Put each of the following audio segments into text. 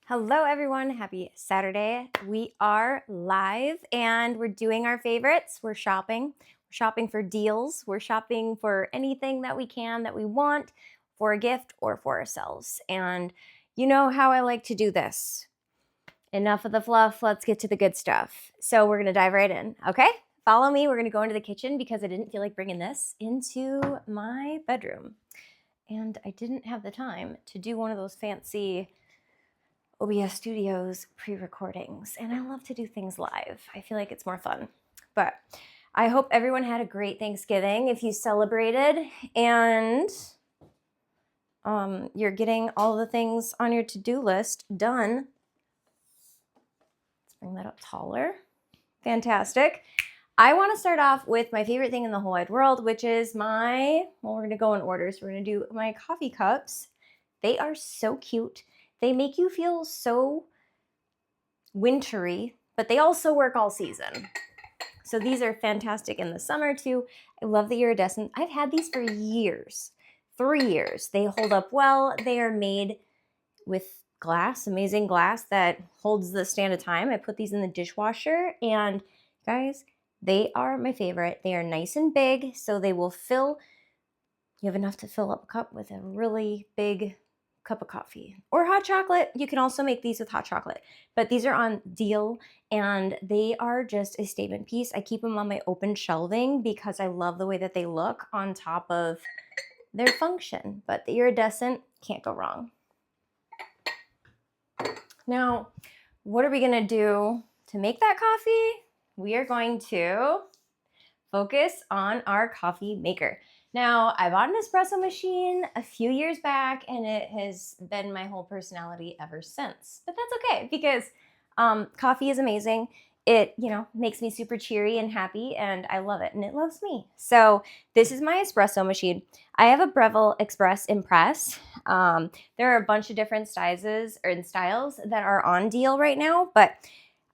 Hello everyone, happy Saturday. We are live and we're doing our favorites. We're shopping. We're shopping for deals. We're shopping for anything that we can, that we want, for a gift or for ourselves. And you know how I like to do this. Enough of the fluff, let's get to the good stuff. So we're gonna dive right in, okay? Follow me, we're gonna go into the kitchen because I didn't feel like bringing this into my bedroom. And I didn't have the time to do one of those fancy OBS Studios pre-recordings, and I love to do things live. I feel like it's more fun. But I hope everyone had a great Thanksgiving if you celebrated, and you're getting all the things on your to-do list done. Let's bring that up taller. Fantastic. I want to start off with my favorite thing in the whole wide world, which is we're going to go in order. So we're going to do my coffee cups. They are so cute. They make you feel so wintry, but they also work all season. So these are fantastic in the summer too. I love the iridescent. I've had these for years, 3 years. They hold up well. They are made with glass, amazing glass that holds the stand of time. I put these in the dishwasher, and guys, they are my favorite. They are nice and big, so they will fill. You have enough to fill up a cup with a really big cup of coffee or hot chocolate. You can also make these with hot chocolate, but these are on deal and they are just a statement piece. I keep them on my open shelving because I love the way that they look on top of their function, but the iridescent, can't go wrong. Now, what are we gonna do to make that coffee? We are going to focus on our coffee maker. Now, I bought an espresso machine a few years back, and it has been my whole personality ever since. But that's okay, because coffee is amazing. It, makes me super cheery and happy, and I love it, and it loves me. So this is my espresso machine. I have a Breville Express Impress. There are a bunch of different sizes or styles that are on deal right now, but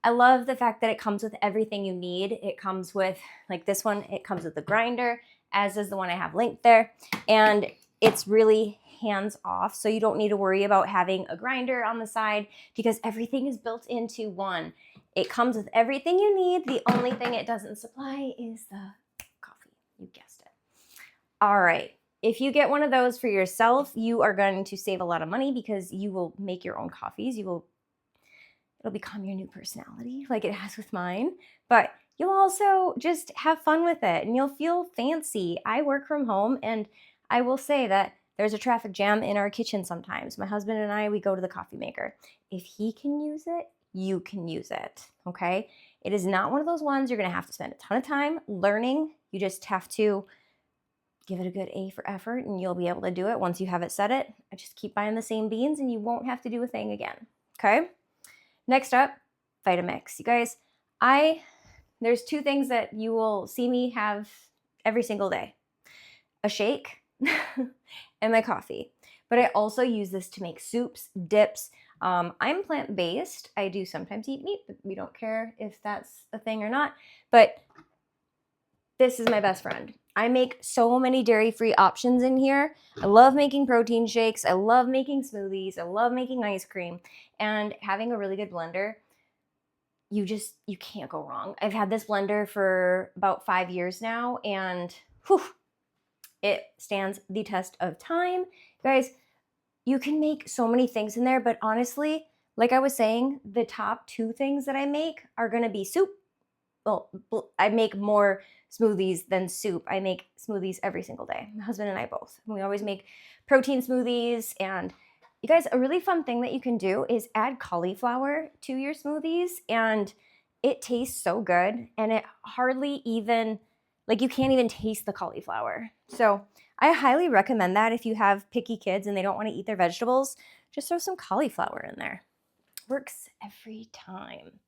I love the fact that it comes with everything you need. It comes with, like this one, it comes with the grinder, as is the one I have linked there. And it's really hands off, so you don't need to worry about having a grinder on the side because everything is built into one. It comes with everything you need. The only thing it doesn't supply is the coffee. You guessed it. All right. If you get one of those for yourself, you are going to save a lot of money because you will make your own coffees. It'll become your new personality like it has with mine, but you'll also just have fun with it and you'll feel fancy. I work from home, and I will say that there's a traffic jam in our kitchen sometimes. My husband and I, we go to the coffee maker. If he can use it, you can use it, okay? It is not one of those ones you're gonna have to spend a ton of time learning. You just have to give it a good A for effort, and you'll be able to do it once you have it set it. I just keep buying the same beans and you won't have to do a thing again, okay? Next up, Vitamix. You guys, there's 2 things that you will see me have every single day. A shake and my coffee. But I also use this to make soups, dips. I'm plant-based. I do sometimes eat meat, but we don't care if that's a thing or not. But this is my best friend. I make so many dairy-free options in here. I love making protein shakes. I love making smoothies. I love making ice cream. And having a really good blender, you can't go wrong. I've had this blender for about 5 years now, and it stands the test of time. Guys, you can make so many things in there, but honestly, like I was saying, the top 2 things that I make are gonna be soup. Well, I make more smoothies than soup. I make smoothies every single day. My husband and I both. We always make protein smoothies. And you guys, a really fun thing that you can do is add cauliflower to your smoothies, and it tastes so good, and it hardly even, you can't even taste the cauliflower. So I highly recommend that if you have picky kids and they don't want to eat their vegetables, just throw some cauliflower in there. Works every time.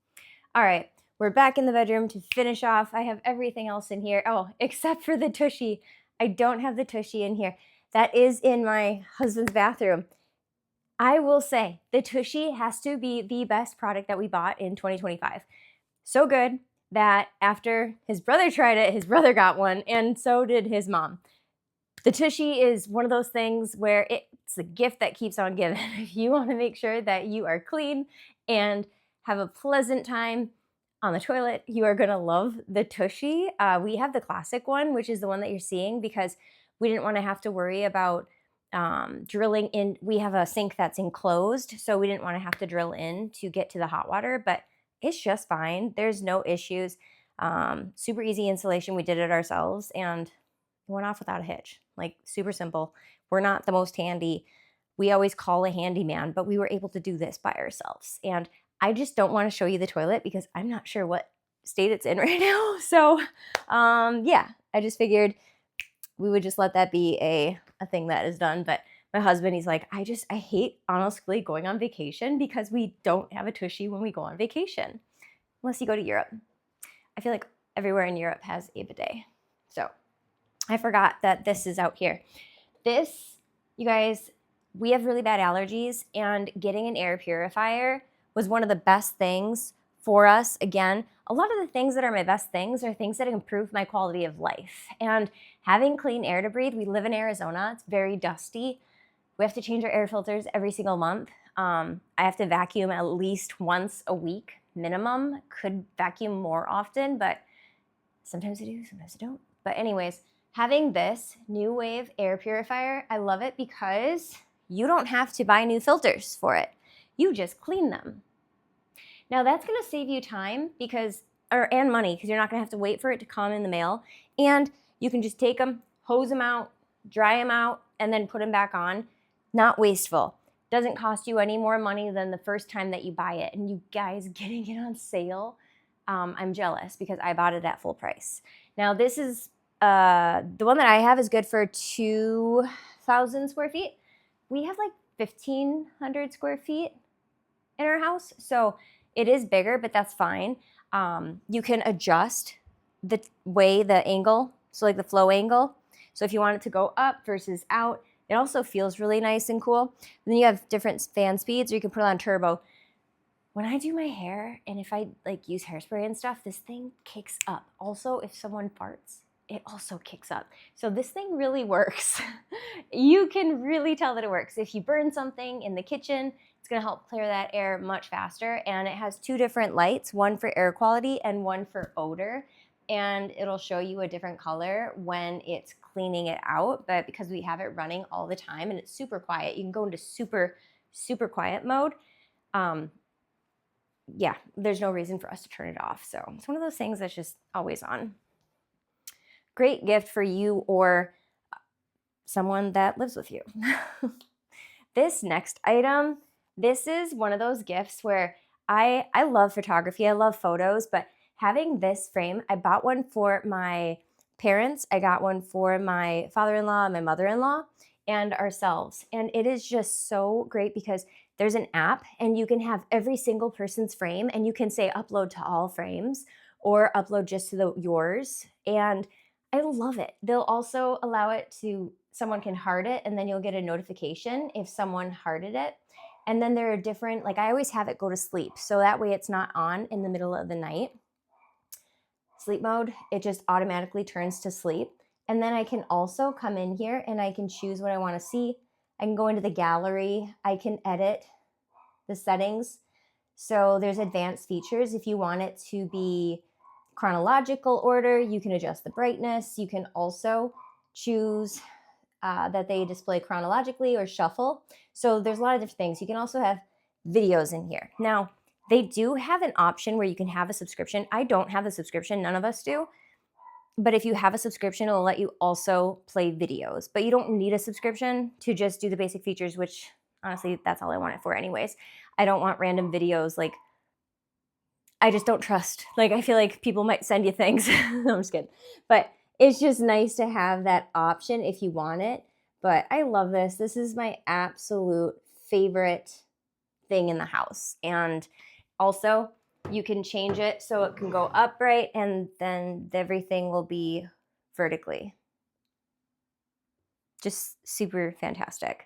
All right. We're back in the bedroom to finish off. I have everything else in here. Oh, except for the tushy. I don't have the tushy in here. That is in my husband's bathroom. I will say the tushy has to be the best product that we bought in 2025. So good that after his brother tried it, his brother got one, and so did his mom. The tushy is one of those things where It's the gift that keeps on giving. If you want to make sure that you are clean and have a pleasant time on the toilet, you are going to love the Tushy. We have the classic one, which is the one that you're seeing, because we didn't want to have to worry about drilling in. We have a sink that's enclosed, so we didn't want to have to drill in to get to the hot water, but it's just fine. There's no issues. Super easy installation. We did it ourselves and it went off without a hitch. Like, super simple. We're not the most handy. We always call a handyman, but we were able to do this by ourselves. And I just don't want to show you the toilet because I'm not sure what state it's in right now. So yeah, I just figured we would just let that be a thing that is done. But my husband, he's like, I hate, honestly, going on vacation because we don't have a Tushy when we go on vacation. Unless you go to Europe. I feel like everywhere in Europe has a bidet. So I forgot that this is out here. This, you guys, we have really bad allergies, and getting an air purifier was one of the best things for us. Again, a lot of the things that are my best things are things that improve my quality of life. And having clean air to breathe, we live in Arizona, it's very dusty. We have to change our air filters every single month. I have to vacuum at least once a week minimum. Could vacuum more often, but sometimes I do, sometimes I don't. But anyways, having this New Wave air purifier, I love it because you don't have to buy new filters for it. You just clean them. Now that's gonna save you time and money, because you're not gonna have to wait for it to come in the mail. And you can just take them, hose them out, dry them out, and then put them back on. Not wasteful. Doesn't cost you any more money than the first time that you buy it. And you guys getting it on sale, I'm jealous because I bought it at full price. Now this is, the one that I have is good for 2,000 square feet. We have like 1,500 square feet in our house. So it is bigger, but that's fine. You can adjust the way, the angle, so like the flow angle. So if you want it to go up versus out, it also feels really nice and cool. And then you have different fan speeds, or you can put it on turbo. When I do my hair and if I like use hairspray and stuff, this thing kicks up. Also, if someone farts, it also kicks up. So this thing really works. You can really tell that it works. If you burn something in the kitchen, it's gonna help clear that air much faster. And it has two different lights, one for air quality and one for odor. And it'll show you a different color when it's cleaning it out. But because we have it running all the time and it's super quiet, you can go into super, super quiet mode. Yeah, there's no reason for us to turn it off. So it's one of those things that's just always on. Great gift for you or someone that lives with you. This next item, this is one of those gifts where I love photography, I love photos, but having this frame, I bought one for my parents, I got one for my father-in-law, my mother-in-law, and ourselves. And it is just so great because there's an app and you can have every single person's frame and you can say upload to all frames or upload just to yours. And I love it. They'll also allow it to, someone can heart it and then you'll get a notification if someone hearted it. And then there are different, like I always have it go to sleep. So that way it's not on in the middle of the night. Sleep mode, it just automatically turns to sleep. And then I can also come in here and I can choose what I want to see. I can go into the gallery. I can edit the settings. So there's advanced features. If you want it to be chronological order, you can adjust the brightness. You can also choose that they display chronologically or shuffle. So there's a lot of different things. You can also have videos in here. Now, they do have an option where you can have a subscription. I don't have a subscription. None of us do. But if you have a subscription, it will let you also play videos. But you don't need a subscription to just do the basic features, which honestly, that's all I want it for anyways. I don't want random videos. Like, I just don't trust. Like, I feel like people might send you things. No, I'm just kidding. But it's just nice to have that option if you want it. But I love this. This is my absolute favorite thing in the house. And also, you can change it so it can go upright and then everything will be vertically. Just super fantastic.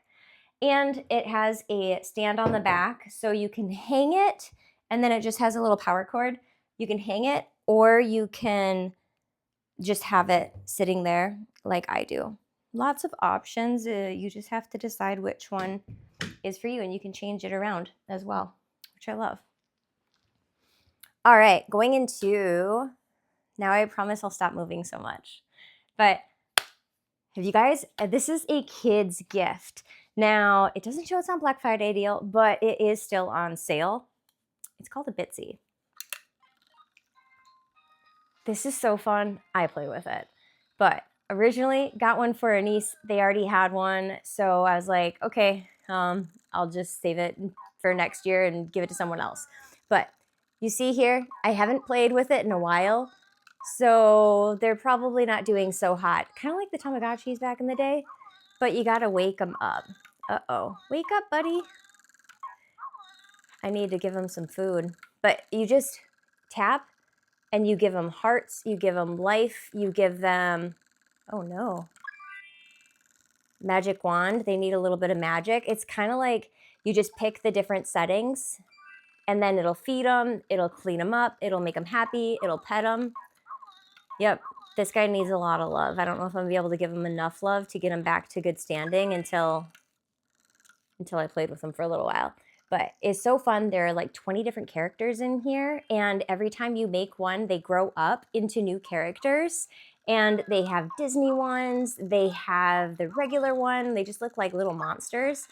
And it has a stand on the back so you can hang it and then it just has a little power cord. You can hang it or you can just have it sitting there like I do. lots of options. You just have to decide which one is for you, and you can change it around as well, which I love. All right, going into, now I promise I'll stop moving so much. But have you guys, this is a kid's gift. Now, it doesn't show it's on Black Friday deal, but it is still on sale. It's called a Bitsy. This is so fun. I play with it. But originally got one for a niece. They already had one. So I was like, okay, I'll just save it for next year and give it to someone else. But you see here, I haven't played with it in a while. So they're probably not doing so hot. Kind of like the Tamagotchis back in the day. But you got to wake them up. Uh-oh. Wake up, buddy. I need to give them some food. But you just tap and you give them hearts, you give them life, you give them, oh no, magic wand. They need a little bit of magic. It's kind of like you just pick the different settings and then it'll feed them, it'll clean them up, it'll make them happy, it'll pet them. Yep, this guy needs a lot of love. I don't know if I'm gonna be able to give him enough love to get him back to good standing until I played with him for a little while. But it's so fun. There are like 20 different characters in here, and every time you make one, they grow up into new characters. And they have Disney ones, they have the regular one, they just look like little monsters.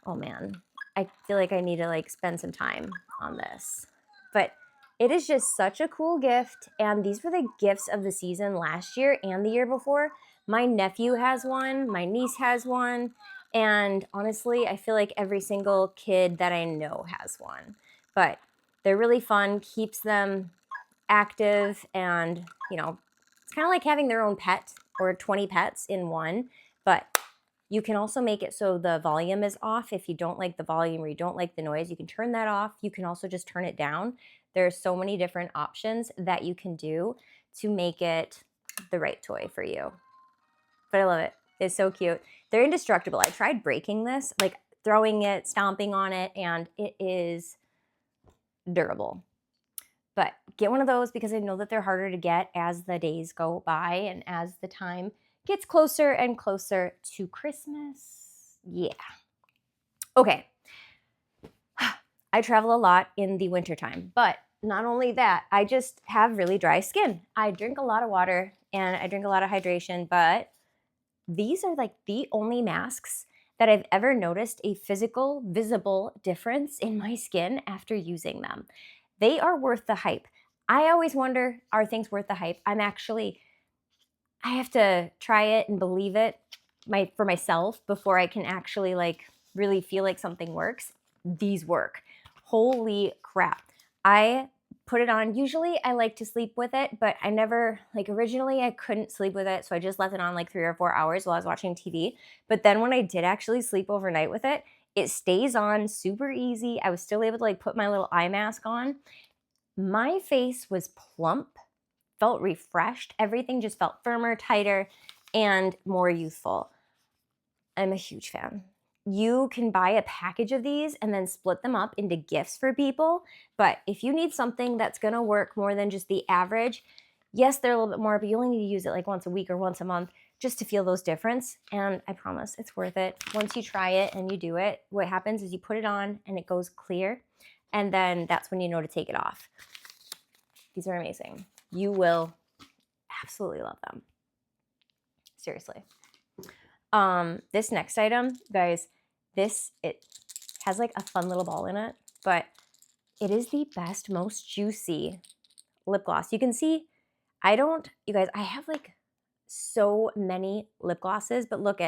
Oh man, I feel like I need to like spend some time on this. But it is just such a cool gift, and these were the gifts of the season last year and the year before. My nephew has one, my niece has one, and honestly, I feel like every single kid that I know has one. But they're really fun, keeps them active, and you know, it's kind of like having their own pet or 20 pets in one. But you can also make it so the volume is off. If you don't like the volume or you don't like the noise, you can turn that off. You can also just turn it down. There are so many different options that you can do to make it the right toy for you. But I love it. It's so cute. They're indestructible. I tried breaking this, like throwing it, stomping on it, and it is durable. But get one of those because I know that they're harder to get as the days go by and as the time gets closer and closer to Christmas. Yeah. Okay. I travel a lot in the wintertime, but not only that, I just have really dry skin. I drink a lot of water and I drink a lot of hydration, but these are like the only masks that I've ever noticed a physical, visible difference in my skin after using them. They are worth the hype. I always wonder, are things worth the hype? I have to try it and believe it for myself before I can actually like really feel like something works. These work. Holy crap. I put it on. Usually I like to sleep with it, but I never, like originally I couldn't sleep with it. So I just left it on like 3 or 4 hours while I was watching TV. But then when I did actually sleep overnight with it, it stays on super easy. I was still able to like put my little eye mask on. My face was plump, felt refreshed. Everything just felt firmer, tighter, and more youthful. I'm a huge fan. You can buy a package of these and then split them up into gifts for people. But if you need something that's going to work more than just the average, yes, they're a little bit more, but you only need to use it like once a week or once a month just to feel those difference. And I promise it's worth it. Once you try it and you do it, what happens is you put it on and it goes clear. And then that's when you know to take it off. These are amazing. You will absolutely love them. Seriously. This next item, guys, it has like a fun little ball in it, but it is the best, most juicy lip gloss. You can see, you guys, I have like so many lip glosses, but look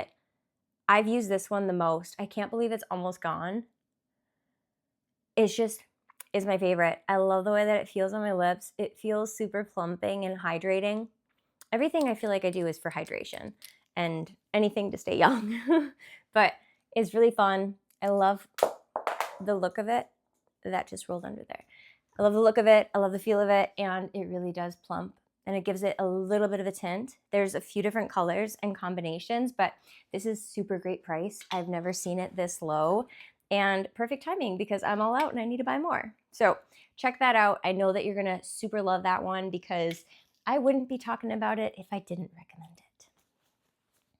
I've used this one the most. I can't believe it's almost gone. Is my favorite. I love the way that it feels on my lips. It feels super plumping and hydrating. Everything I feel like I do is for hydration and anything to stay young. But it's really fun. I love the look of it. That just rolled under there. I love the look of it. I love the feel of it. And it really does plump. And it gives it a little bit of a tint. There's a few different colors and combinations, but this is super great price. I've never seen it this low. And perfect timing because I'm all out and I need to buy more. So check that out. I know that you're going to super love that one because I wouldn't be talking about it if I didn't recommend it.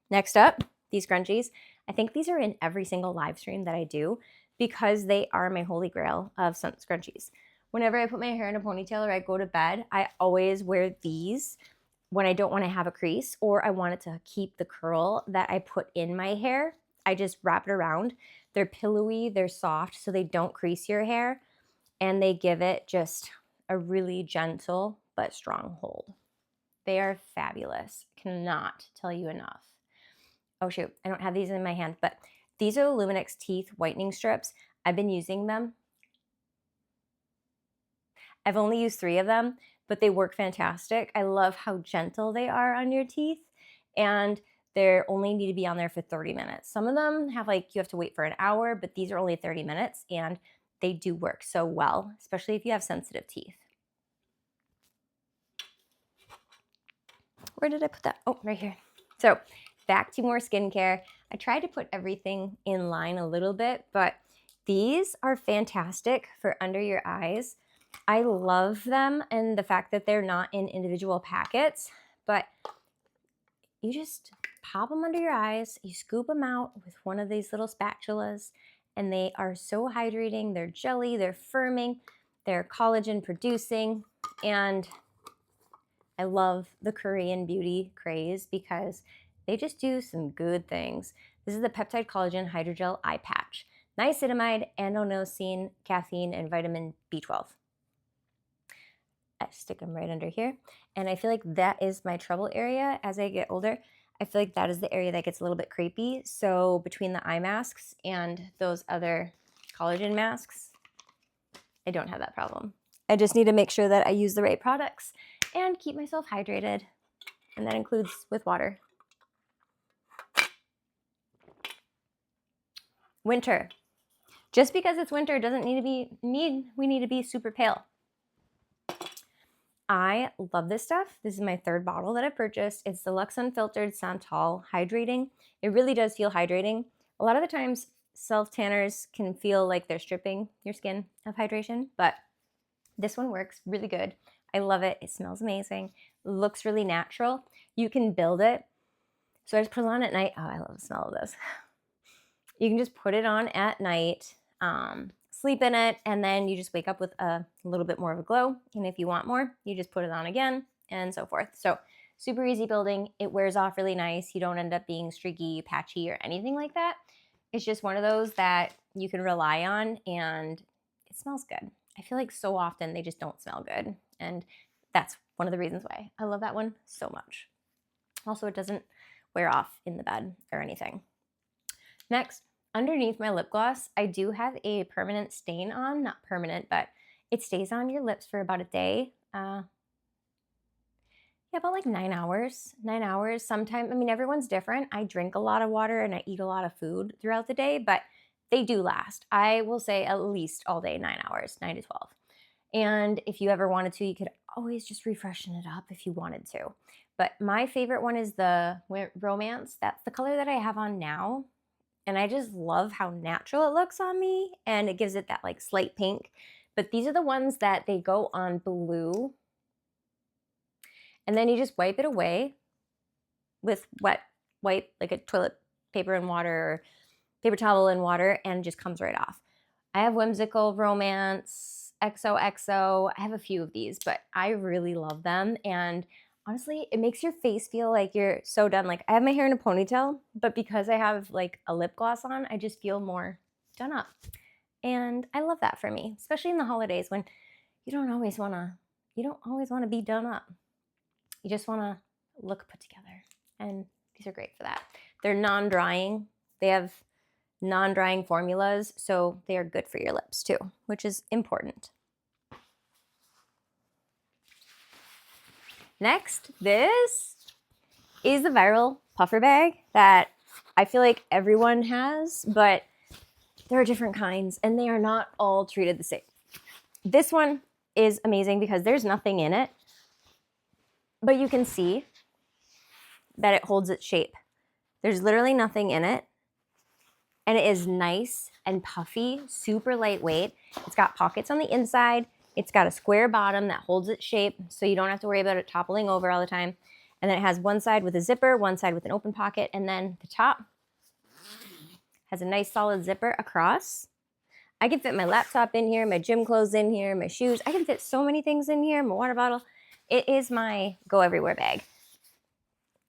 Next up, these scrunchies. I think these are in every single live stream that I do because they are my holy grail of sun scrunchies. Whenever I put my hair in a ponytail or I go to bed, I always wear these when I don't want to have a crease or I want it to keep the curl that I put in my hair. I just wrap it around. They're pillowy, they're soft, so they don't crease your hair, and they give it just a really gentle but strong hold. They are fabulous. Cannot tell you enough. Oh shoot, I don't have these in my hand, but these are the Luminix teeth whitening strips. I've been using them. I've only used 3 of them, but they work fantastic. I love how gentle they are on your teeth, and they only need to be on there for 30 minutes. Some of them have you have to wait for an hour, but these are only 30 minutes and they do work so well, especially if you have sensitive teeth. Where did I put that? Oh, right here. So back to more skincare. I tried to put everything in line a little bit, but these are fantastic for under your eyes. I love them and the fact that they're not in individual packets, but you just pop them under your eyes, you scoop them out with one of these little spatulas, and they are so hydrating. They're jelly, they're firming, they're collagen producing, and I love the Korean beauty craze because they just do some good things. This is the Peptide Collagen Hydrogel Eye Patch. Niacinamide, adenosine, caffeine, and vitamin B12. I stick them right under here. And I feel like that is my trouble area as I get older. I feel like that is the area that gets a little bit creepy. So between the eye masks and those other collagen masks, I don't have that problem. I just need to make sure that I use the right products and keep myself hydrated. And that includes with water. Winter. Just because it's winter doesn't we need to be super pale. I love this stuff. This is my 3rd bottle that I purchased. It's the Luxe Unfiltered Santal Hydrating. It really does feel hydrating. A lot of the times, self-tanners can feel like they're stripping your skin of hydration, but this one works really good. I love it. It smells amazing. It looks really natural. You can build it. So I just put it on at night. Oh, I love the smell of this. You can just put it on at night, sleep in it, and then you just wake up with a little bit more of a glow. And if you want more, you just put it on again and so forth. So super easy building. It wears off really nice. You don't end up being streaky, patchy, or anything like that. It's just one of those that you can rely on and it smells good. I feel like so often they just don't smell good. And that's one of the reasons why I love that one so much. Also, it doesn't wear off in the bed or anything. Next, underneath my lip gloss, I do have a permanent stain on. Not permanent, but it stays on your lips for about a day. Yeah, about 9 hours. 9 hours. Sometimes, everyone's different. I drink a lot of water and I eat a lot of food throughout the day, but they do last. I will say at least all day, 9 hours, 9 to 12. And if you ever wanted to, you could always just refreshen it up if you wanted to. But my favorite one is the Romance. That's the color that I have on now. And I just love how natural it looks on me. And it gives it that slight pink. But these are the ones that they go on blue. And then you just wipe it away with wet wipe, like a toilet paper and water or paper towel and water, and it just comes right off. I have Whimsical, Romance, XOXO. I have a few of these, but I really love them. And honestly, it makes your face feel like you're so done. I have my hair in a ponytail, but because I have a lip gloss on, I just feel more done up. And I love that for me, especially in the holidays when you don't always want to be done up. You just want to look put together. And these are great for that. They're non-drying. They have non-drying formulas, so they are good for your lips too, which is important. Next, this is the viral puffer bag that I feel like everyone has, but there are different kinds and they are not all treated the same. This one is amazing because there's nothing in it, but you can see that it holds its shape. There's literally nothing in it, and it is nice and puffy, super lightweight. It's got pockets on the inside. It's got a square bottom that holds its shape, so you don't have to worry about it toppling over all the time. And then it has one side with a zipper, one side with an open pocket, and then the top has a nice solid zipper across. I can fit my laptop in here, my gym clothes in here, my shoes. I can fit so many things in here, my water bottle. It is my go everywhere bag.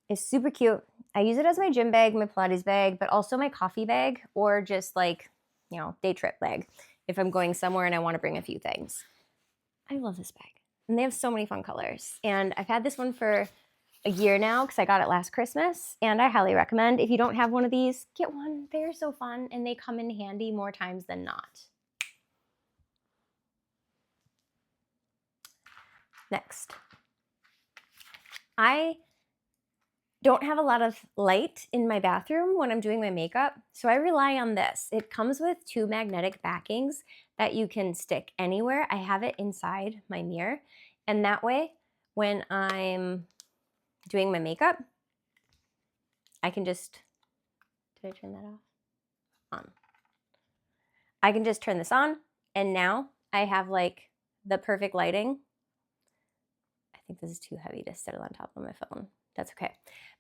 It's super cute. I use it as my gym bag, my Pilates bag, but also my coffee bag, or just like, you know, day trip bag if I'm going somewhere and I want to bring a few things. I love this bag. And they have so many fun colors. And I've had this one for a year now because I got it last Christmas. And I highly recommend, if you don't have one of these, get one. They're so fun and they come in handy more times than not. Next, I don't have a lot of light in my bathroom when I'm doing my makeup, so I rely on this. It comes with 2 magnetic backings that you can stick anywhere. I have it inside my mirror, and that way, when I'm doing my makeup, I can just, did I turn that off? On. I can just turn this on, and now I have like the perfect lighting. I think this is too heavy to sit on top of my phone. That's okay.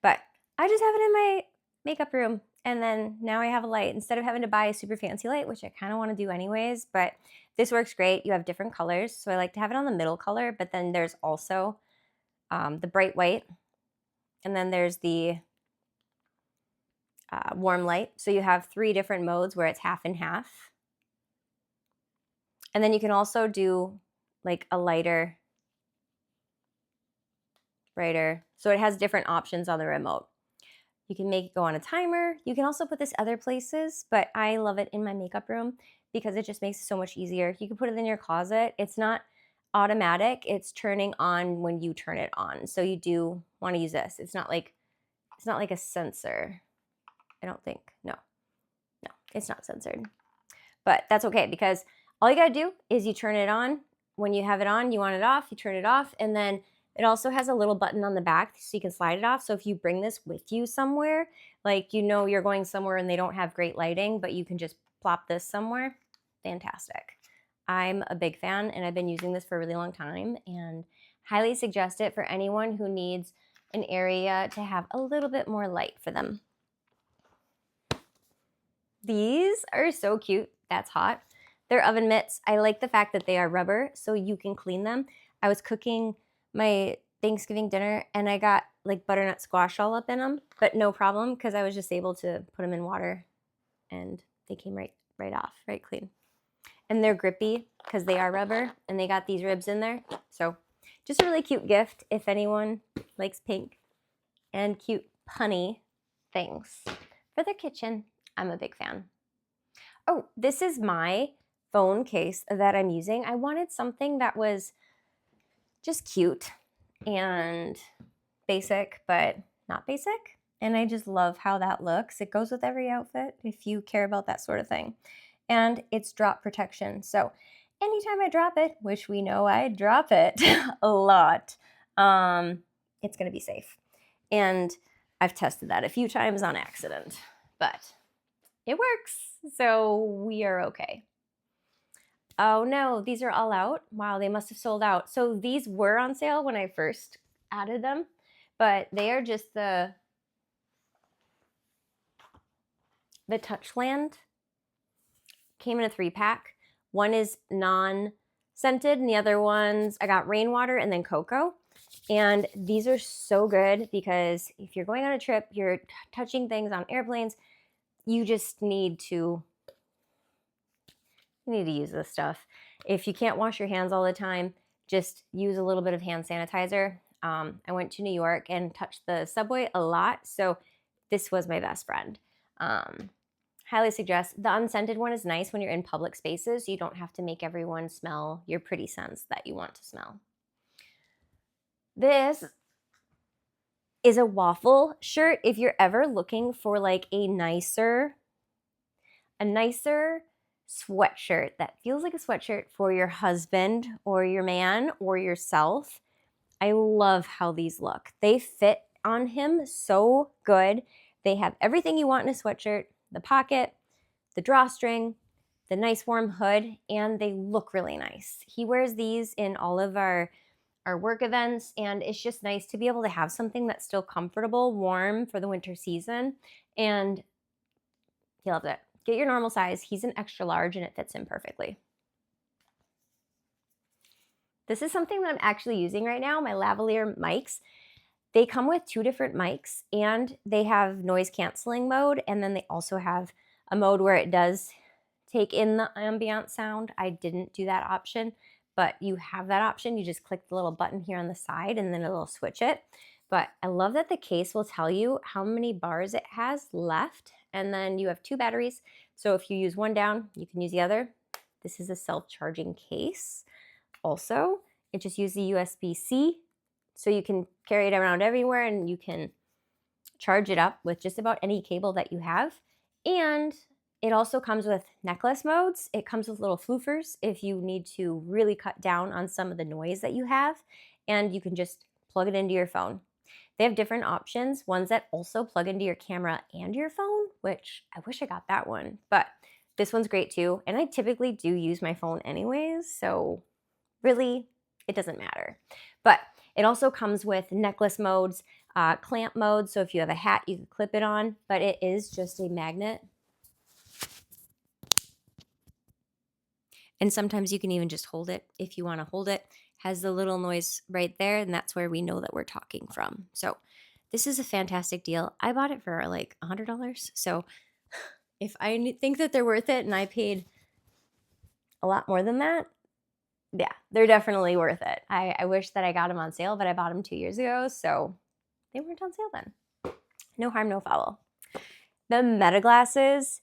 But I just have it in my makeup room, and then now I have a light instead of having to buy a super fancy light, which I kind of want to do anyways, but this works great. You have different colors, so I like to have it on the middle color, but then there's also the bright white, and then there's the warm light. So you have 3 different modes where it's half and half. And then you can also do like a lighter, brighter. So it has different options on the remote. You can make it go on a timer. You can also put this other places, but I love it in my makeup room because it just makes it so much easier. You can put it in your closet. It's not automatic. It's turning on when you turn it on. So you do want to use this. It's not like a sensor. I don't think. No, it's not censored. But that's okay because all you got to do is you turn it on. When you have it on, you want it off, you turn it off, and then it also has a little button on the back so you can slide it off. So if you bring this with you somewhere, like you know you're going somewhere and they don't have great lighting, but you can just plop this somewhere, fantastic. I'm a big fan and I've been using this for a really long time and highly suggest it for anyone who needs an area to have a little bit more light for them. These are so cute. That's hot. They're oven mitts. I like the fact that they are rubber so you can clean them. I was cooking my Thanksgiving dinner and I got like butternut squash all up in them, but no problem because I was just able to put them in water and they came right off, right clean. And they're grippy because they are rubber and they got these ribs in there. So just a really cute gift if anyone likes pink and cute punny things for their kitchen. I'm a big fan. Oh, this is my phone case that I'm using. I wanted something that was just cute and basic, but not basic. And I just love how that looks. It goes with every outfit if you care about that sort of thing. And it's drop protection. So anytime I drop it, which we know I drop it a lot, it's going to be safe. And I've tested that a few times on accident, but it works. So we are okay. Oh no, these are all out. Wow, they must have sold out. So these were on sale when I first added them, but they are just the Touchland. Came in a 3-pack. One is non-scented and the other ones, I got rainwater and then cocoa. And these are so good because if you're going on a trip, you're touching things on airplanes, you just need to use this stuff. If you can't wash your hands all the time, just use a little bit of hand sanitizer. I went to New York and touched the subway a lot, so this was my best friend. Highly suggest. The unscented one is nice when you're in public spaces. You don't have to make everyone smell your pretty scents that you want to smell. This is a waffle shirt. If you're ever looking for like a nicer sweatshirt that feels like a sweatshirt for your husband or your man or yourself, I love how these look. They fit on him so good. They have everything you want in a sweatshirt, the pocket, the drawstring, the nice warm hood, and they look really nice. He wears these in all of our our work events, and it's just nice to be able to have something that's still comfortable, warm for the winter season, and he loves it. Get your normal size. He's an extra large and it fits him perfectly. This is something that I'm actually using right now, my lavalier mics. They come with 2 different mics and they have noise canceling mode, and then they also have a mode where it does take in the ambient sound. I didn't do that option, but you have that option. You just click the little button here on the side and then it'll switch it. But I love that the case will tell you how many bars it has left, and then you have 2 batteries. So if you use one down, you can use the other. This is a self-charging case. Also, it just uses the USB-C, so you can carry it around everywhere and you can charge it up with just about any cable that you have. And it also comes with necklace modes. It comes with little floofers if you need to really cut down on some of the noise that you have, and you can just plug it into your phone. They have different options, ones that also plug into your camera and your phone, which I wish I got that one, but this one's great too. And I typically do use my phone anyways, so really it doesn't matter. But it also comes with necklace modes, clamp mode, so if you have a hat, you can clip it on, but it is just a magnet. And sometimes you can even just hold it if you want to hold it. Has the little noise right there, and that's where we know that we're talking from. So this is a fantastic deal. I bought it for like $100. So if I think that they're worth it and I paid a lot more than that, yeah, they're definitely worth it. I wish that I got them on sale, but I bought them 2 years ago, so they weren't on sale then. No harm, no foul. The Meta glasses,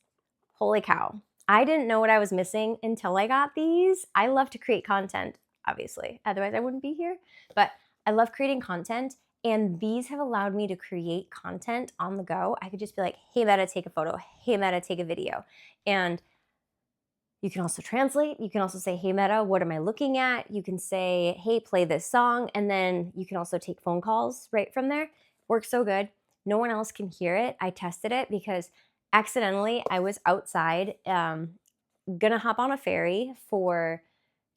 holy cow. I didn't know what I was missing until I got these. I love to create content, obviously. Otherwise, I wouldn't be here. But I love creating content, and these have allowed me to create content on the go. I could just be like, hey, Meta, take a photo. Hey, Meta, take a video. And you can also translate. You can also say, hey, Meta, what am I looking at? You can say, hey, play this song. And then you can also take phone calls right from there. Works so good. No one else can hear it. I tested it because accidentally I was outside gonna hop on a ferry for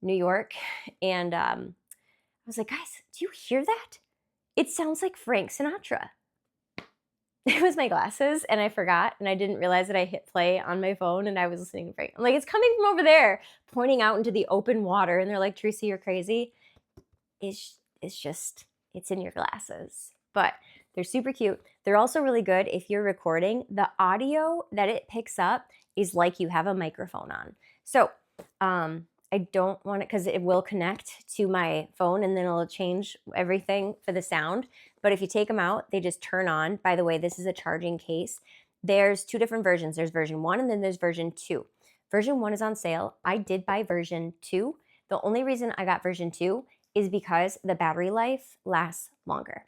New York. And I was like, guys, do you hear that? It sounds like Frank Sinatra. It was my glasses and I forgot, and I didn't realize that I hit play on my phone and I was listening to Frank. I'm like, it's coming from over there, pointing out into the open water. And they're like, Theresa, you're crazy. It's in your glasses. But they're super cute. They're also really good if you're recording. The audio that it picks up is like you have a microphone on. So I don't want it because it will connect to my phone and then it'll change everything for the sound. But if you take them out, they just turn on. By the way, this is a charging case. There's 2 different versions. There's version 1 and then there's version 2. Version 1 is on sale. I did buy version 2. The only reason I got version 2 is because the battery life lasts longer.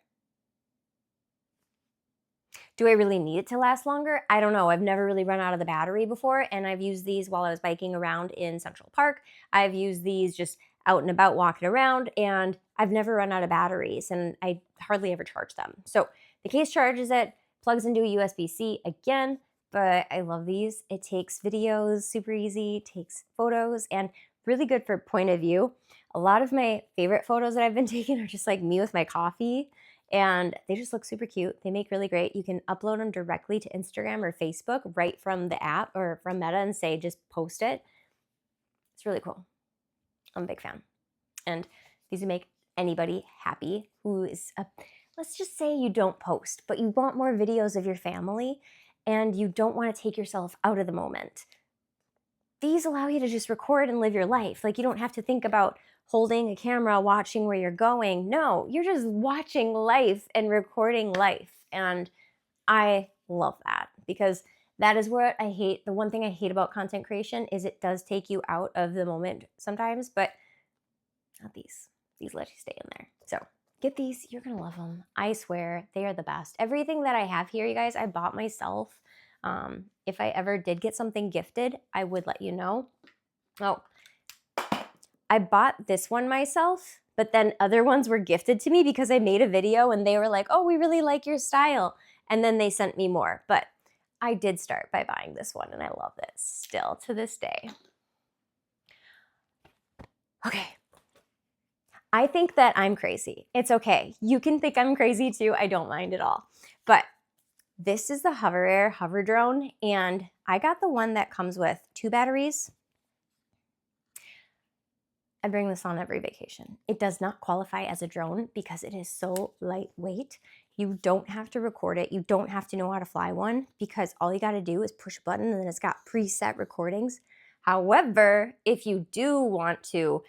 Do I really need it to last longer? I don't know. I've never really run out of the battery before, and I've used these while I was biking around in Central Park. I've used these just out and about walking around, and I've never run out of batteries, and I hardly ever charge them. So the case charges it, plugs into a USB-C again, but I love these. It takes videos super easy, takes photos, and really good for point of view. A lot of my favorite photos that I've been taking are just like me with my coffee, and they just look super cute. They make really great. You can upload them directly to Instagram or Facebook right from the app or from Meta and say, just post it. It's really cool. I'm a big fan. And these would make anybody happy who is, let's just say you don't post, but you want more videos of your family and you don't want to take yourself out of the moment. These allow you to just record and live your life. Like, you don't have to think about holding a camera, watching where you're going. No, you're just watching life and recording life. And I love that because that is what I hate. The one thing I hate about content creation is it does take you out of the moment sometimes, but not these. These let you stay in there. So get these. You're going to love them. I swear they are the best. Everything that I have here, you guys, I bought myself. If I ever did get something gifted, I would let you know. Oh, I bought this one myself, but then other ones were gifted to me because I made a video and they were like, oh, we really like your style. And then they sent me more. But I did start by buying this one and I love it still to this day. Okay. I think that I'm crazy. It's okay. You can think I'm crazy too. I don't mind at all. But this is the Hover Air hover drone, and I got the one that comes with 2 batteries. I bring this on every vacation. It does not qualify as a drone because it is so lightweight. You don't have to record it. You don't have to know how to fly one because all you got to do is push a button and then it's got preset recordings. However, if you do want to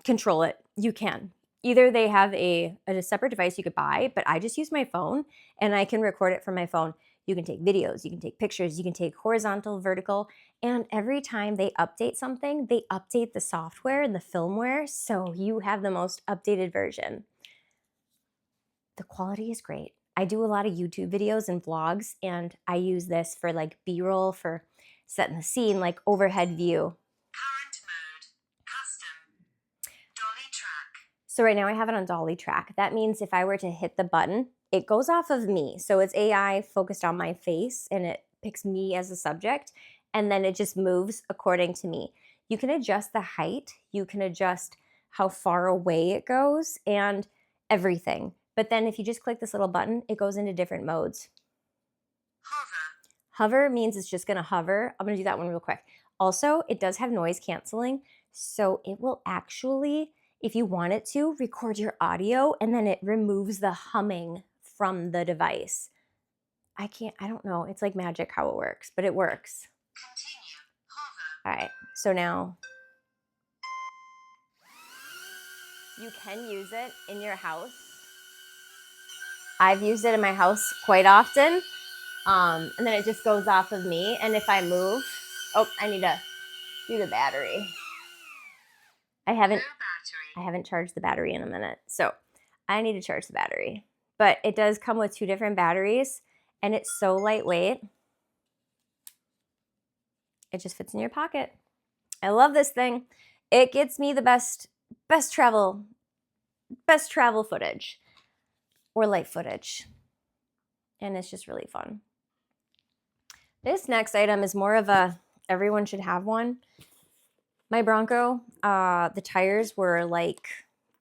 control it, you can. Either they have a separate device you could buy, but I just use my phone and I can record it from my phone. You can take videos, you can take pictures, you can take horizontal, vertical, and every time they update something, they update the software and the firmware, so you have the most updated version. The quality is great. I do a lot of YouTube videos and vlogs, and I use this for like B-roll, for setting the scene, like overhead view. So right now I have it on dolly track. That means if I were to hit the button, it goes off of me. So it's AI focused on my face and it picks me as a subject, and then it just moves according to me. You can adjust the height, you can adjust how far away it goes and everything. But then if you just click this little button, it goes into different modes. Hover means it's just gonna hover. I'm gonna do that one real quick. Also, it does have noise canceling, so it will actually, if you want it to, record your audio and then it removes the humming from the device. I don't know. It's like magic how it works, but it works. Continue. Hover. All right, so now you can use it in your house. I've used it in my house quite often. And then it just goes off of me. And if I move, oh, I need to do the battery. I haven't charged the battery in a minute. So I need to charge the battery. But it does come with 2 different batteries and it's so lightweight. It just fits in your pocket. I love this thing. It gets me the best travel footage or light footage. And it's just really fun. This next item is more of a, everyone should have one. My Bronco, the tires were like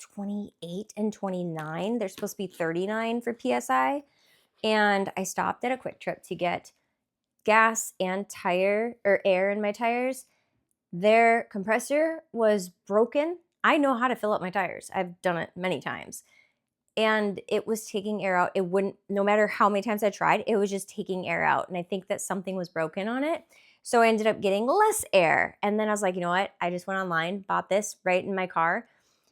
28 and 29. They're supposed to be 39 for PSI. And I stopped at a Quick Trip to get gas and air in my tires. Their compressor was broken. I know how to fill up my tires. I've done it many times. And it was taking air out. It wouldn't, no matter how many times I tried, it was just taking air out. And I think that something was broken on it. So I ended up getting less air. And then I was like, you know what? I just went online, bought this right in my car,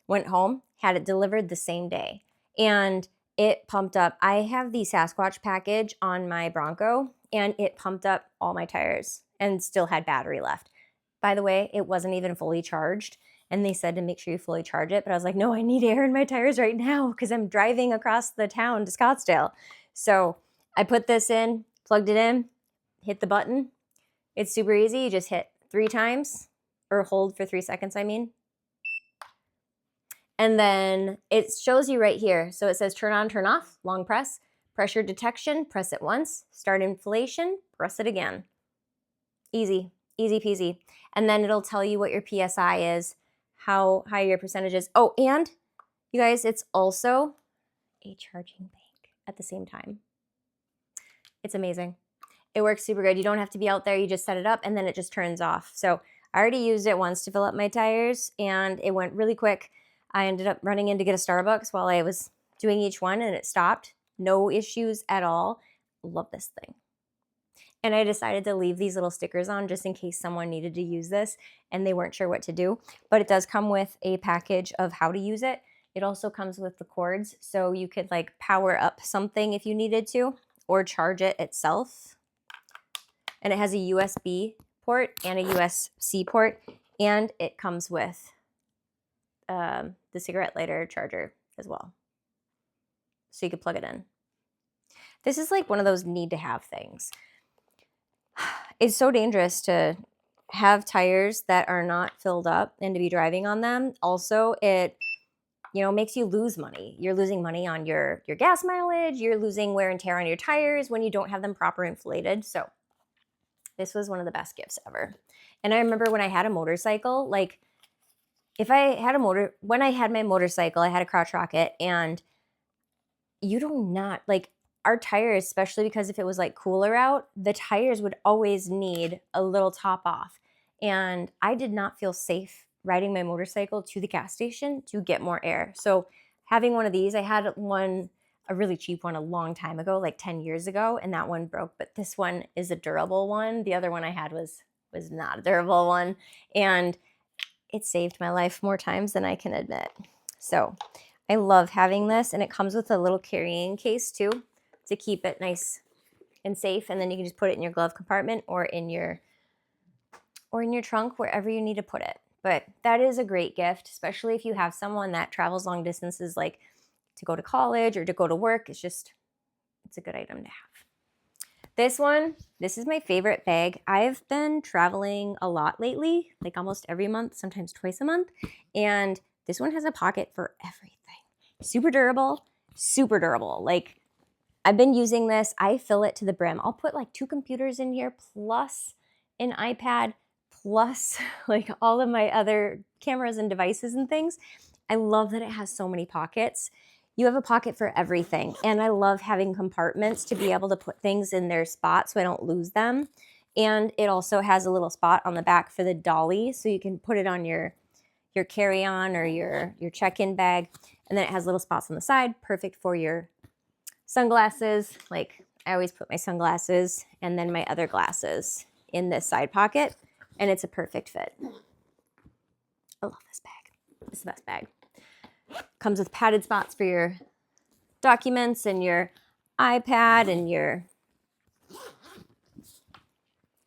went home, had it delivered the same day. And it pumped up. I have the Sasquatch package on my Bronco, and it pumped up all my tires and still had battery left. By the way, it wasn't even fully charged. And they said to make sure you fully charge it. But I was like, no, I need air in my tires right now because I'm driving across the town to Scottsdale. So I put this in, plugged it in, hit the button. It's super easy. You just hit 3 times, or hold for 3 seconds, I mean. And then it shows you right here. So it says turn on, turn off, long press, pressure detection, press it once, start inflation, press it again. Easy, easy peasy. And then it'll tell you what your PSI is, how high your percentage is. Oh, and you guys, it's also a charging bank at the same time. It's amazing. It works super good. You don't have to be out there. You just set it up and then it just turns off. So I already used it once to fill up my tires and it went really quick. I ended up running in to get a Starbucks while I was doing each one and it stopped. No issues at all. Love this thing. And I decided to leave these little stickers on just in case someone needed to use this and they weren't sure what to do. But it does come with a package of how to use it. It also comes with the cords, so you could like power up something if you needed to, or charge it itself. And it has a USB port and a USB-C port, and it comes with the cigarette lighter charger as well. So you could plug it in. This is like one of those need to have things. It's so dangerous to have tires that are not filled up and to be driving on them. Also, it makes you lose money. You're losing money on your gas mileage. You're losing wear and tear on your tires when you don't have them proper inflated. So this was one of the best gifts ever. And I remember when I had a motorcycle, like if I had when I had my motorcycle, I had a crotch rocket, and you do not, like, our tires, especially because if it was like cooler out, the tires would always need a little top off. And I did not feel safe riding my motorcycle to the gas station to get more air. So having one of these, I had one, a really cheap one a long time ago, like 10 years ago, and that one broke, but this one is a durable one. The other one I had was not a durable one, and it saved my life more times than I can admit. So I love having this, and it comes with a little carrying case too to keep it nice and safe, and then you can just put it in your glove compartment or in your trunk, wherever you need to put it. But that is a great gift, especially if you have someone that travels long distances, like to go to college or to go to work. It's a good item to have. This is my favorite bag. I've been traveling a lot lately, like almost every month, sometimes twice a month, and this one has a pocket for everything. Super durable, super durable. Like, I've been using this. I fill it to the brim. I'll put like 2 computers in here, plus an iPad, plus like all of my other cameras and devices and things. I love that it has so many pockets. You have a pocket for everything. And I love having compartments to be able to put things in their spot so I don't lose them. And it also has a little spot on the back for the dolly, so you can put it on your carry-on or your check-in bag. And then it has little spots on the side, perfect for your sunglasses. Like, I always put my sunglasses and then my other glasses in this side pocket, and it's a perfect fit. I love this bag. It's the best bag. Comes with padded spots for your documents and your iPad and your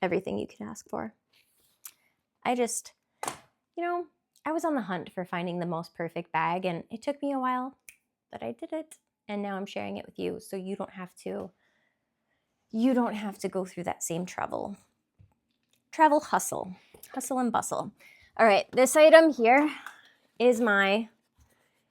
everything you can ask for. I just, I was on the hunt for finding the most perfect bag, and it took me a while, but I did it. And now I'm sharing it with you, so you don't have to go through that same travel hustle and bustle. All right, this item here is my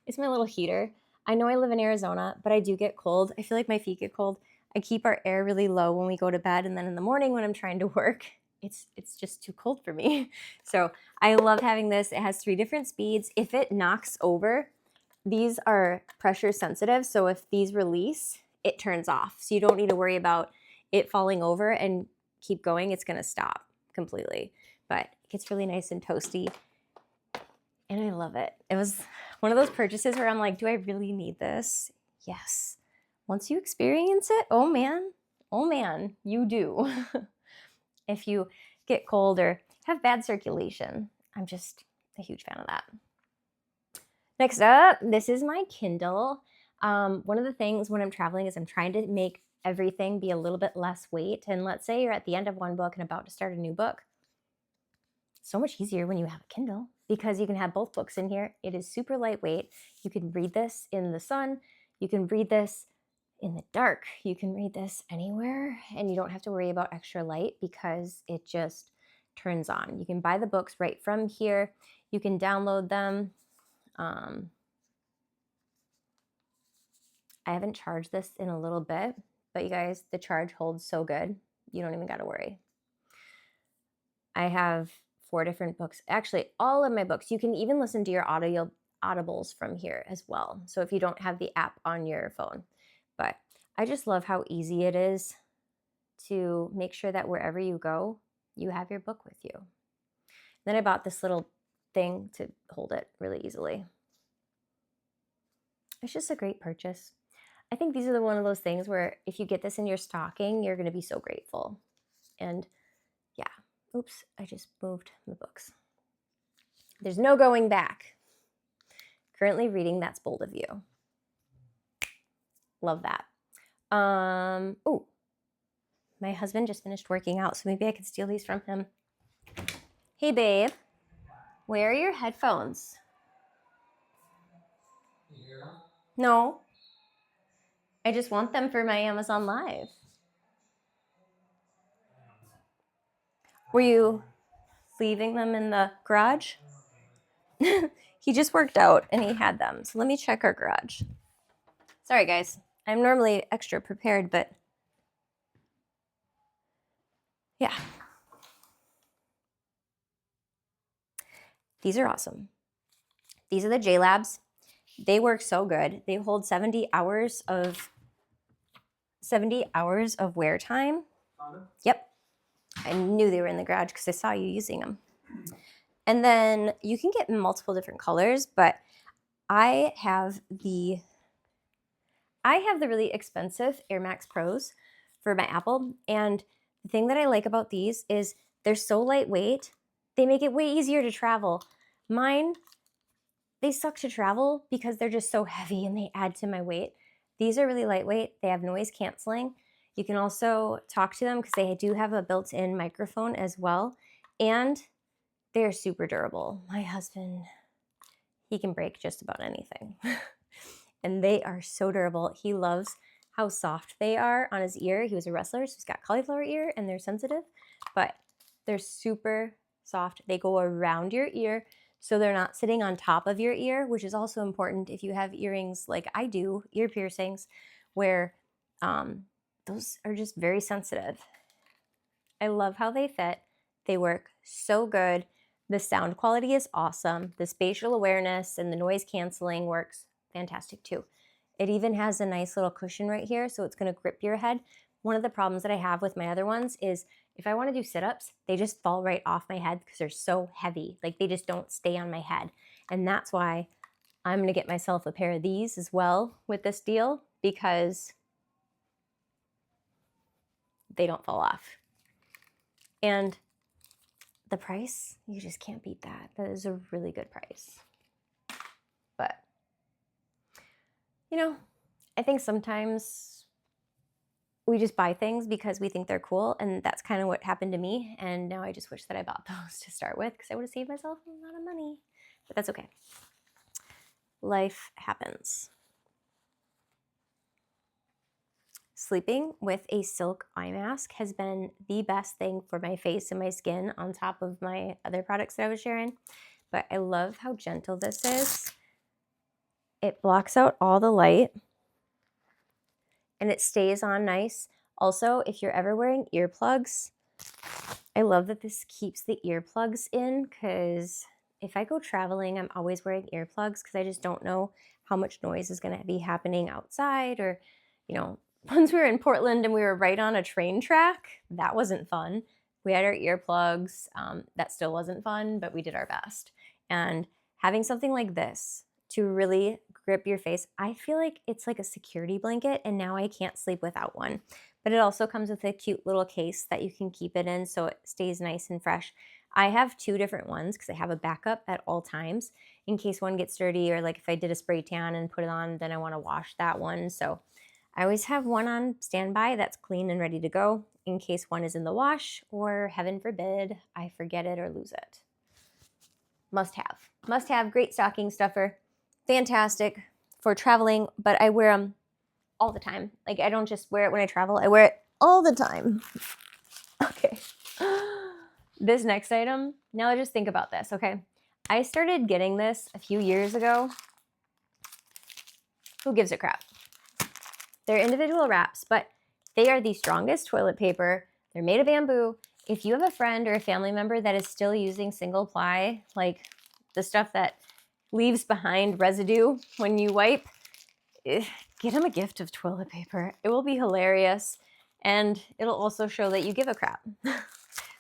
little heater. I know I live in Arizona, but I do get cold. I feel like my feet get cold. I keep our air really low when we go to bed, and then in the morning when I'm trying to work, it's just too cold for me. So I love having this. It has 3 different speeds. If it knocks over, these are pressure sensitive, so if these release, it turns off. So you don't need to worry about it falling over and keep going. It's going to stop completely. But it gets really nice and toasty, and I love it. It was one of those purchases where I'm like, do I really need this? Yes. Once you experience it, oh man, you do. If you get cold or have bad circulation, I'm just a huge fan of that. Next up, this is my Kindle. One of the things when I'm traveling is I'm trying to make everything be a little bit less weight. And let's say you're at the end of one book and about to start a new book. So much easier when you have a Kindle, because you can have both books in here. It is super lightweight. You can read this in the sun. You can read this in the dark. You can read this anywhere, and you don't have to worry about extra light because it just turns on. You can buy the books right from here. You can download them. I haven't charged this in a little bit, but you guys, the charge holds so good, you don't even got to worry. I have 4 different books. Actually, all of my books. You can even listen to your audibles from here as well. So if you don't have the app on your phone. But I just love how easy it is to make sure that wherever you go, you have your book with you. Then I bought this little thing to hold it really easily. It's just a great purchase. I think these are one of those things where if you get this in your stocking, you're going to be so grateful. And yeah, oops, I just moved the books. There's no going back. Currently reading That's Bold of You. Love that. Oh, my husband just finished working out, so maybe I could steal these from him. Hey, babe, where are your headphones? Yeah. No. I just want them for my Amazon Live. Were you leaving them in the garage? He just worked out and he had them. So let me check our garage. Sorry, guys. I'm normally extra prepared, but yeah. These are awesome. These are the J-Labs. They work so good. They hold 70 hours of wear time. Yep. I knew they were in the garage because I saw you using them. And then you can get multiple different colors, but I have the really expensive Air Max Pros for my Apple. And the thing that I like about these is they're so lightweight. They make it way easier to travel. Mine, they suck to travel because they're just so heavy and they add to my weight. These are really lightweight. They have noise canceling. You can also talk to them because they do have a built-in microphone as well. And they're super durable. My husband, he can break just about anything. And they are so durable. He loves how soft they are on his ear. He was a wrestler, so he's got cauliflower ear and they're sensitive, but they're super soft. They go around your ear, so they're not sitting on top of your ear, which is also important if you have earrings like I do, ear piercings, where those are just very sensitive. I love how they fit. They work so good. The sound quality is awesome. The spatial awareness and the noise canceling works fantastic too. It even has a nice little cushion right here, so it's going to grip your head. One of the problems that I have with my other ones is if I want to do sit-ups, they just fall right off my head because they're so heavy. Like they just don't stay on my head. And that's why I'm going to get myself a pair of these as well with this deal, because they don't fall off. And the price, you just can't beat that. That is a really good price. But, you know, I think sometimes we just buy things because we think they're cool, and that's kind of what happened to me. And now I just wish that I bought those to start with because I would have saved myself a lot of money. But that's okay. Life happens. Sleeping with a silk eye mask has been the best thing for my face and my skin on top of my other products that I was sharing. But I love how gentle this is. It blocks out all the light and it stays on nice. Also, if you're ever wearing earplugs, I love that this keeps the earplugs in, because if I go traveling, I'm always wearing earplugs because I just don't know how much noise is going to be happening outside. Or, you know, once we were in Portland and we were right on a train track, that wasn't fun. We had our earplugs. That still wasn't fun, but we did our best. And having something like this to really grip your face, I feel like it's like a security blanket, and now I can't sleep without one. But it also comes with a cute little case that you can keep it in so it stays nice and fresh. I have two different ones because I have a backup at all times in case one gets dirty, or like if I did a spray tan and put it on, then I want to wash that one. So I always have one on standby that's clean and ready to go in case one is in the wash, or heaven forbid, I forget it or lose it. Must have. Must have. Great stocking stuffer. Fantastic for traveling, but I wear them all the time. Like I don't just wear it when I travel, I wear it all the time. Okay. This next item, now just think about this, okay? I started getting this a few years ago. Who gives a crap? They're individual wraps, but they are the strongest toilet paper. They're made of bamboo. If you have a friend or a family member that is still using single ply, like the stuff that leaves behind residue when you wipe, get them a gift of toilet paper. It will be hilarious, and it'll also show that you give a crap.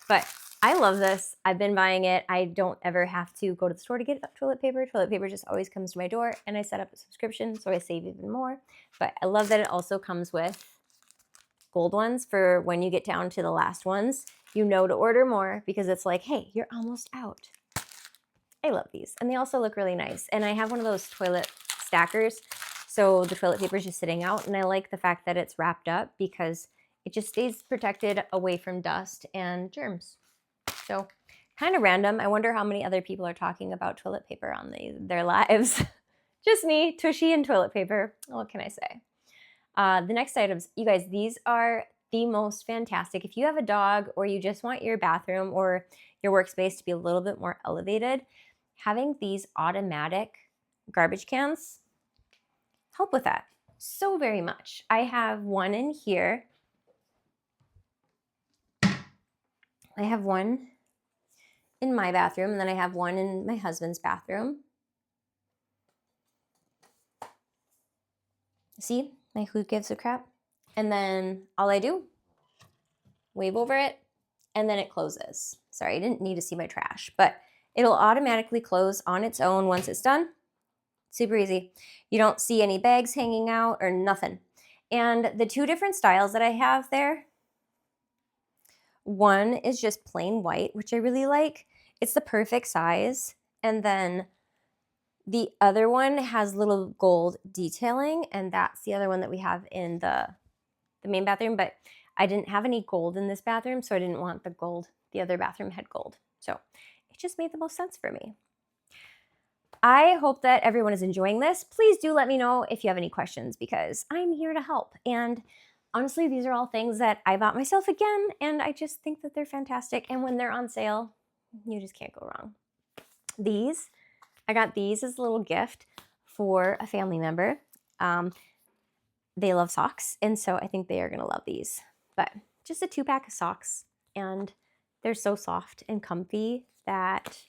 But I love this. I've been buying it. I don't ever have to go to the store to get toilet paper. Toilet paper just always comes to my door, and I set up a subscription, so I save even more. But I love that it also comes with gold ones for when you get down to the last ones. You know to order more because it's like, hey, you're almost out. I love these. And they also look really nice. And I have one of those toilet stackers, so the toilet paper is just sitting out. And I like the fact that it's wrapped up because it just stays protected away from dust and germs. So kind of random. I wonder how many other people are talking about toilet paper on their lives. Just me, tushy, and toilet paper. What can I say? The next items, you guys, these are the most fantastic. If you have a dog or you just want your bathroom or your workspace to be a little bit more elevated, having these automatic garbage cans help with that so very much. I have one in here. I have one in my bathroom, and then I have one in my husband's bathroom. See, my who gives a crap. And then all I do, wave over it, and then it closes. Sorry, I didn't need to see my trash, but it'll automatically close on its own once it's done. Super easy. You don't see any bags hanging out or nothing. And the two different styles that I have there, one is just plain white, which I really like. It's the perfect size. And then the other one has little gold detailing, and that's the other one that we have in the main bathroom. But I didn't have any gold in this bathroom, so I didn't want the gold. The other bathroom had gold. So it just made the most sense for me. I hope that everyone is enjoying this. Please do let me know if you have any questions, because I'm here to help. And honestly, these are all things that I bought myself again, and I just think that they're fantastic. And when they're on sale, you just can't go wrong. I got these as a little gift for a family member. They love socks, and so I think they are going to love these. But just a 2-pack of socks, and they're so soft and comfy that,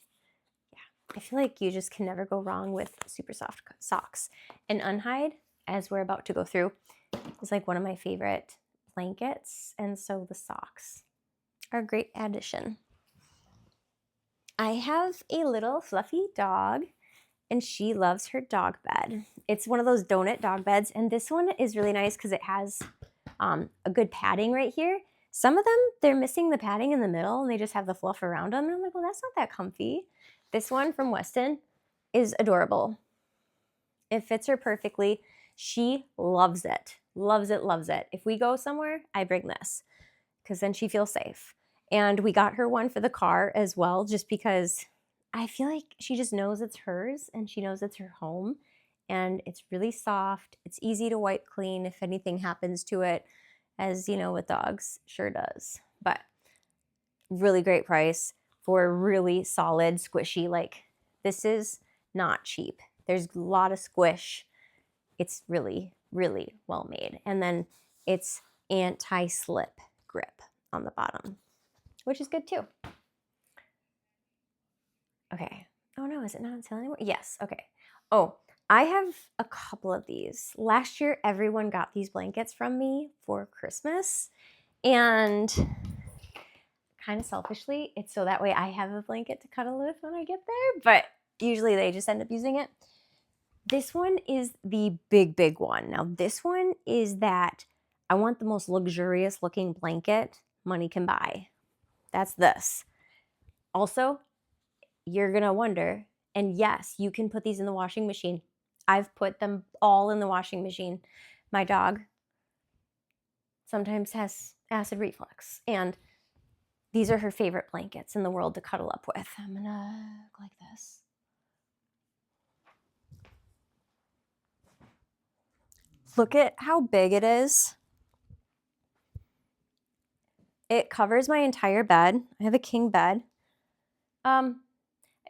yeah, I feel like you just can never go wrong with super soft socks. And Unhide, as we're about to go through, is like one of my favorite blankets, and so the socks are a great addition. I have a little fluffy dog, and she loves her dog bed. It's one of those donut dog beds, and this one is really nice because it has a good padding right here. Some of them, they're missing the padding in the middle, and they just have the fluff around them. And I'm like, well, that's not that comfy. This one from Weston is adorable. It fits her perfectly. She loves it, loves it, loves it. If we go somewhere, I bring this because then she feels safe. And we got her one for the car as well, just because I feel like she just knows it's hers and she knows it's her home. And it's really soft. It's easy to wipe clean if anything happens to it, as you know, with dogs, sure does. But really great price for really solid, squishy. Like, this is not cheap. There's a lot of squish. It's really, really well made. And then it's anti-slip grip on the bottom, which is good too. Okay. Oh no, is it not on sale anymore? Yes. Okay. Oh, I have a couple of these. Last year, everyone got these blankets from me for Christmas, and kind of selfishly, it's so that way I have a blanket to cuddle with when I get there, but usually they just end up using it. This one is the big, big one. Now, this one is that I want the most luxurious looking blanket money can buy. That's this. Also, you're going to wonder, and yes, you can put these in the washing machine. I've put them all in the washing machine. My dog sometimes has acid reflux, and these are her favorite blankets in the world to cuddle up with. I'm going to go like this. Look at how big it is. It covers my entire bed. I have a king bed. I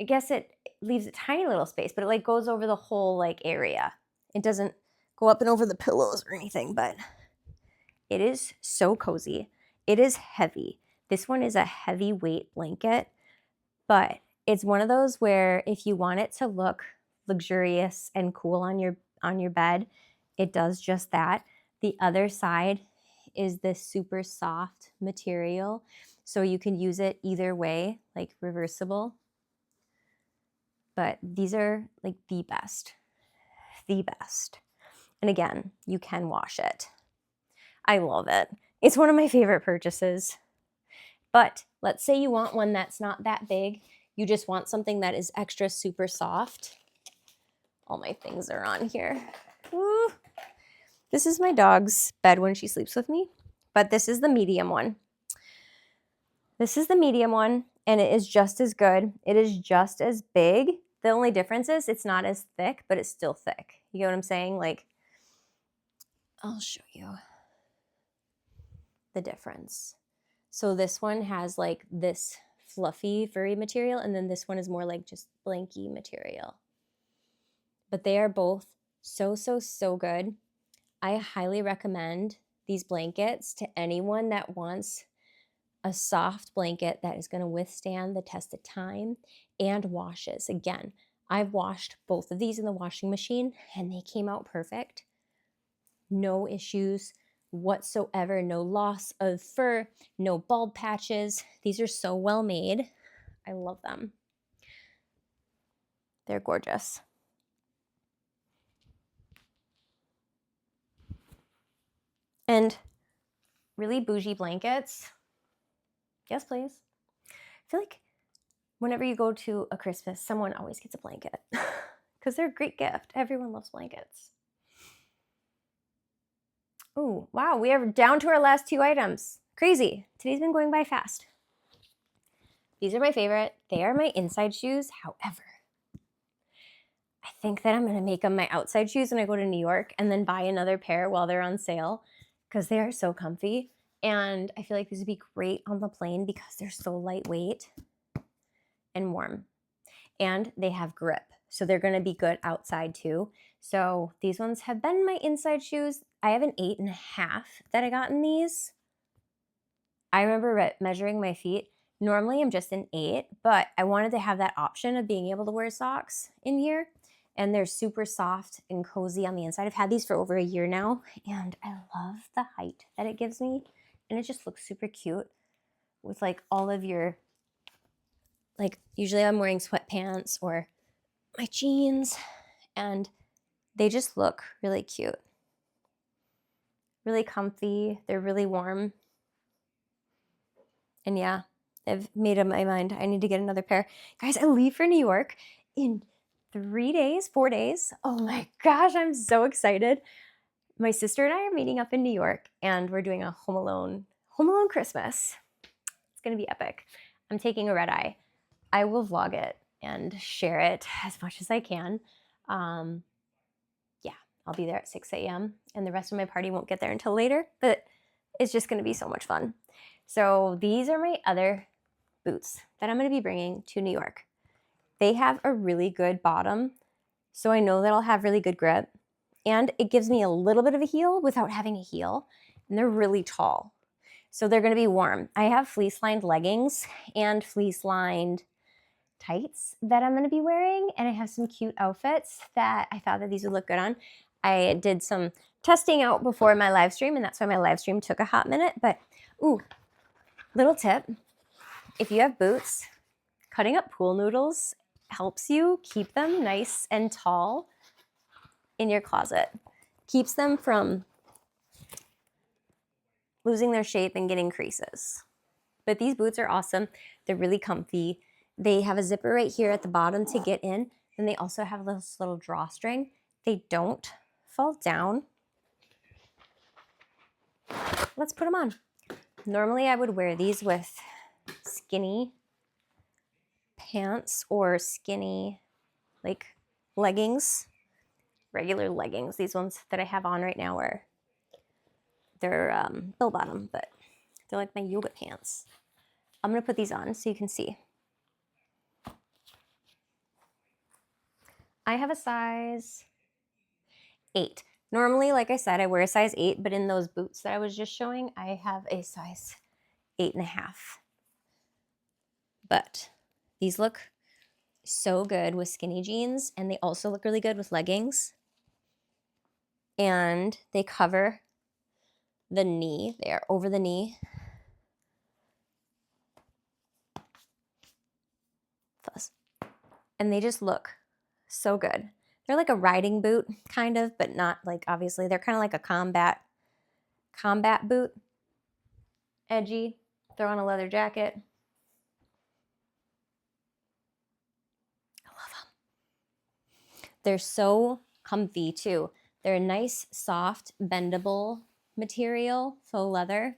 guess it leaves a tiny little space, but it like goes over the whole like area. It doesn't go up and over the pillows or anything, but it is so cozy. It is heavy. This one is a heavyweight blanket, but it's one of those where if you want it to look luxurious and cool on your bed, it does just that. The other side is this super soft material, so you can use it either way, like reversible. But these are like the best. And again, you can wash it. I love it. It's one of my favorite purchases. But let's say you want one that's not that big. You just want something that is extra super soft. All my things are on here. Ooh. This is my dog's bed when she sleeps with me, but this is the medium one. This is the medium one, and it is just as good. It is just as big. The only difference is it's not as thick, but it's still thick. You get what I'm saying? Like, I'll show you the difference. So this one has like this fluffy, furry material, and then this one is more like just blanky material. But they are both so, so, so good. I highly recommend these blankets to anyone that wants a soft blanket that is going to withstand the test of time and washes. Again, I've washed both of these in the washing machine and they came out perfect. no issues whatsoever, no loss of fur, no bald patches. These are so well made. I love them. They're gorgeous. And really bougie blankets. Yes, please. I feel like whenever you go to a Christmas, someone always gets a blanket because they're a great gift. Everyone loves blankets. Oh, wow. We are down to our last 2 items. Crazy. Today's been going by fast. These are my favorite. They are my inside shoes. However, I think that I'm going to make them my outside shoes when I go to New York and then buy another pair while they're on sale because they are so comfy. And I feel like these would be great on the plane because they're so lightweight and warm. And they have grip. So they're going to be good outside too. So these ones have been my inside shoes. I have an 8.5 that I got in these. I remember measuring my feet. Normally I'm just an 8, but I wanted to have that option of being able to wear socks in here. And they're super soft and cozy on the inside. I've had these for over a year now, and I love the height that it gives me. And it just looks super cute with like all of your, like usually I'm wearing sweatpants or my jeans, and they just look really cute. Really comfy. They're really warm. And yeah, I've made up my mind. I need to get another pair. Guys, I leave for New York in 3 days, 4 days. Oh my gosh, I'm so excited. My sister and I are meeting up in New York, and we're doing a Home Alone Christmas. It's gonna be epic. I'm taking a red eye. I will vlog it and share it as much as I can. Yeah, I'll be there at 6 a.m. and the rest of my party won't get there until later, but it's just gonna be so much fun. So these are my other boots that I'm gonna be bringing to New York. They have a really good bottom, so I know that I'll have really good grip, and it gives me a little bit of a heel without having a heel, and they're really tall. So they're gonna be warm. I have fleece-lined leggings and fleece-lined tights that I'm gonna be wearing, and I have some cute outfits that I thought that these would look good on. I did some testing out before my live stream, and that's why my live stream took a hot minute, but ooh, little tip, if you have boots, cutting up pool noodles helps you keep them nice and tall in your closet. Keeps them from losing their shape and getting creases. But these boots are awesome. They're really comfy. They have a zipper right here at the bottom to get in. And they also have this little drawstring. They don't fall down. Let's put them on. Normally I would wear these with skinny pants or skinny like leggings, regular leggings. These ones that I have on right now they're bell bottom, but they're like my yoga pants. I'm gonna put these on so you can see. I have a size 8. Normally, like I said, I wear a size 8, but in those boots that I was just showing, I have a size 8.5. But these look so good with skinny jeans, and they also look really good with leggings. And they cover the knee. They are over the knee. And they just look so good. They're like a riding boot, kind of, but not like, obviously. They're kind of like a combat boot. Edgy. Throw on a leather jacket. I love them. They're so comfy too. They're a nice, soft, bendable material, faux leather.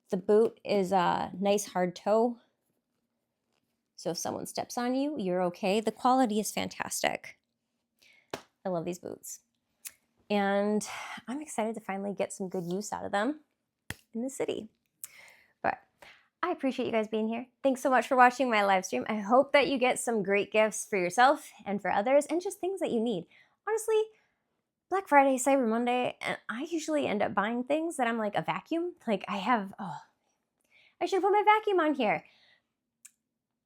The boot is a nice hard toe. So if someone steps on you, you're okay. The quality is fantastic. I love these boots. And I'm excited to finally get some good use out of them in the city. But I appreciate you guys being here. Thanks so much for watching my live stream. I hope that you get some great gifts for yourself and for others, and just things that you need. Honestly, Black Friday, Cyber Monday, and I usually end up buying things that I'm like a vacuum. Like I should put my vacuum on here.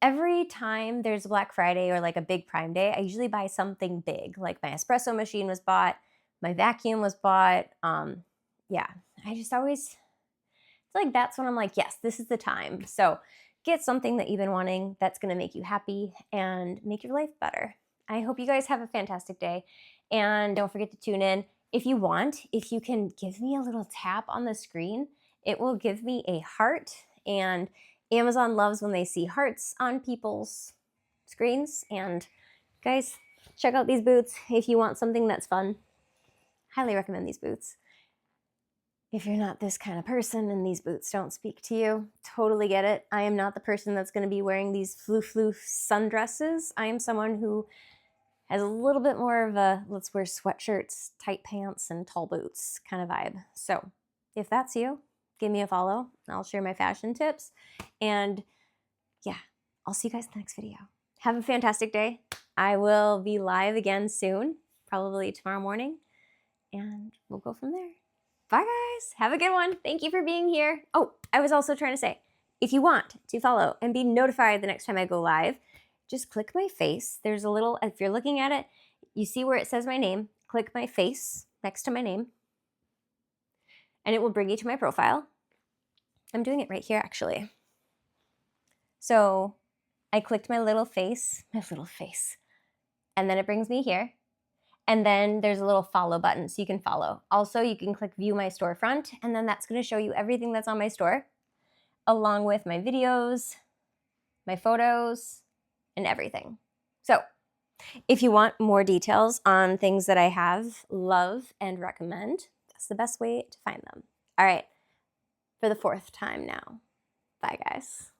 Every time there's Black Friday or like a big Prime Day, I usually buy something big. Like my espresso machine was bought, My vacuum was bought. Yeah, I just always feel like that's when I'm like, yes, this is the time. So get something that you've been wanting that's going to make you happy and make your life better. I hope you guys have a fantastic day. And don't forget to tune in. If you want, if you can give me a little tap on the screen, it will give me a heart. And Amazon loves when they see hearts on people's screens. And guys, check out these boots if you want something that's fun. Highly recommend these boots. If you're not this kind of person and these boots don't speak to you, totally get it. I am not the person that's going to be wearing these floof sundresses. I am someone who has a little bit more of a let's wear sweatshirts, tight pants, and tall boots kind of vibe. So if that's you, give me a follow. I'll share my fashion tips. And yeah, I'll see you guys in the next video. Have a fantastic day. I will be live again soon, probably tomorrow morning, and we'll go from there. Bye, guys. Have a good one. Thank you for being here. Oh, I was also trying to say, if you want to follow and be notified the next time I go live, just click my face. There's a little, if you're looking at it, you see where it says my name. Click my face next to my name, and it will bring you to my profile. I'm doing it right here, actually. So I clicked my little face, and then it brings me here. And then there's a little follow button so you can follow. Also, you can click view my storefront, and then that's going to show you everything that's on my store, along with my videos, my photos, and everything. So if you want more details on things that I have, love, and recommend, that's the best way to find them. All right, for the 4th time now. Bye, guys.